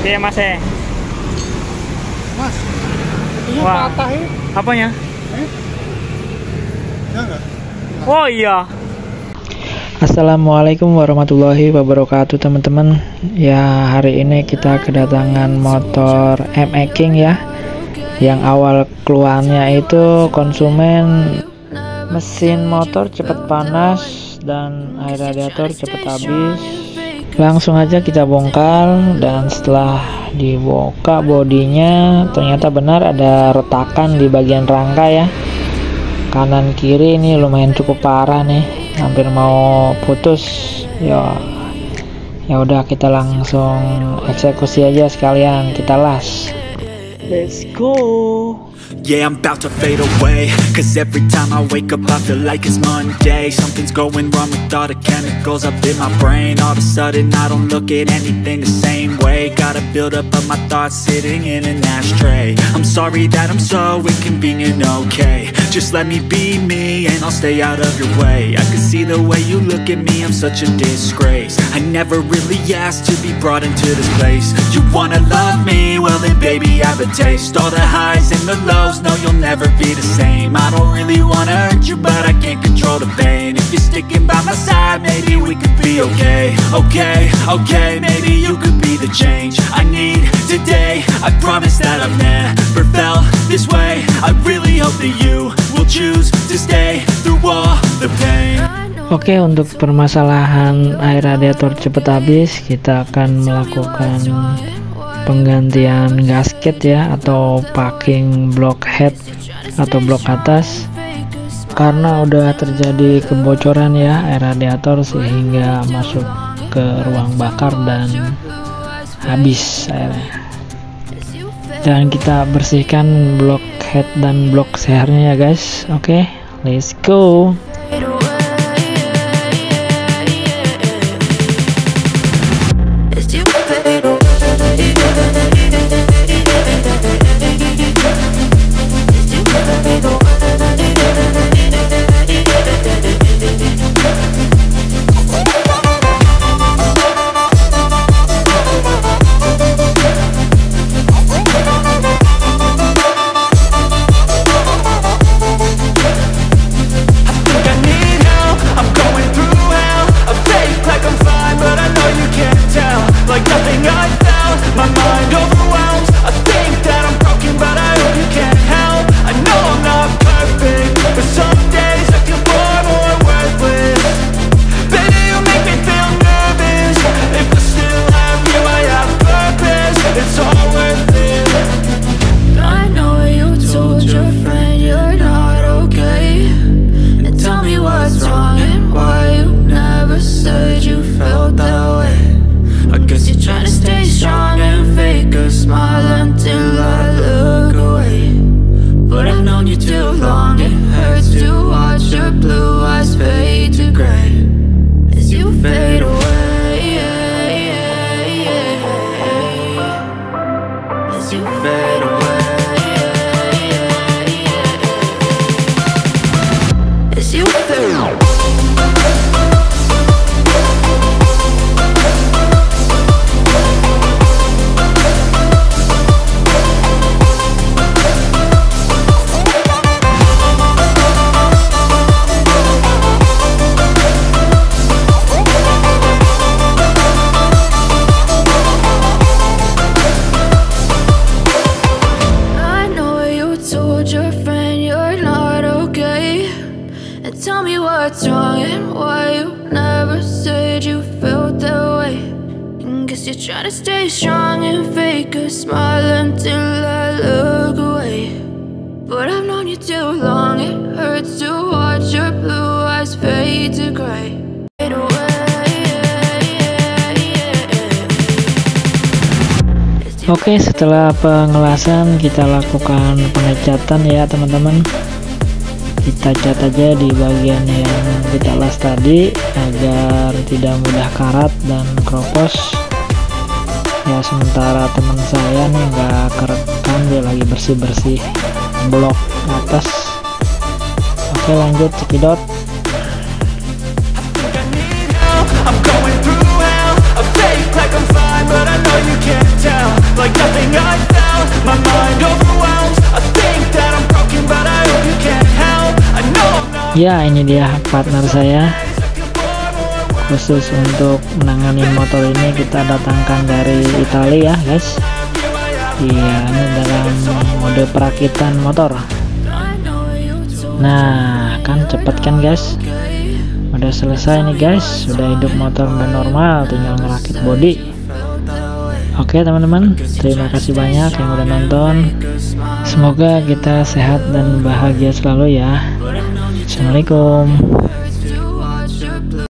Iya mas ya. Mas, ini Wah. patah ya? Apanya? Enggak. Oh iya. Assalamualaikum warahmatullahi wabarakatuh teman-teman. Ya, hari ini kita kedatangan motor making ya. Yang awal keluarnya itu konsumen mesin motor cepat panas dan air radiator cepat habis. Langsung aja kita bongkar, dan setelah dibuka bodinya ternyata benar ada retakan di bagian rangka ya. Kanan kiri ini lumayan cukup parah nih, hampir mau putus. Ya udah, kita langsung eksekusi aja sekalian, kita las. Let's go. Yeah, I'm about to fade away, cause every time I wake up I feel like it's Monday. Something's going wrong with all the chemicals up in my brain. All of a sudden I don't look at anything the same way. Got a build up of my thoughts sitting in an ashtray. I'm sorry that I'm so inconvenient, okay. Just let me be me and I'll stay out of your way. I can see the way you look at me, I'm such a disgrace. I never really asked to be brought into this place. You wanna love me? Well then baby I have a taste. All the highs and the lows, no you'll never be the same. I don't really wanna hurt you but I can't control the pain. If you're sticking by my side, maybe we could be okay. Okay, maybe you could be the change I need today. I promise that I've never felt this way. I really hope that you will choose to stay through all the pain. Oke, untuk permasalahan air radiator cepat habis, kita akan melakukan penggantian gasket ya, atau paking blok head atau blok atas, karena udah terjadi kebocoran ya air radiator sehingga masuk ke ruang bakar dan habis airnya. Dan kita bersihkan blok head dan blok sehernya ya guys. Oke, let's go. Tell me what's wrong and why you never said you felt that way. Guess you're trying to stay strong and fake a smile until I look away. But I've known you too long, it hurts to watch your blue eyes fade to gray. Oke, setelah pengelasan kita lakukan pengecatan ya teman-teman. Kita cat aja di bagian yang kita las tadi agar tidak mudah karat dan kropos ya. Sementara teman saya nih nggak kerekam, dia lagi bersih-bersih blok atas. Oke, lanjut cekidot. I'm going through hell, I fake like I'm fine, but I know you can't tell. Ya, ini dia partner saya. Khusus untuk menangani motor ini kita datangkan dari Italia ya guys. Iya, ini dalam mode perakitan motor. Nah, kan cepet kan guys. Udah selesai nih guys, sudah hidup motor udah normal, tinggal ngerakit bodi. Oke teman-teman, terima kasih banyak yang udah nonton. Semoga kita sehat dan bahagia selalu ya. Assalamualaikum.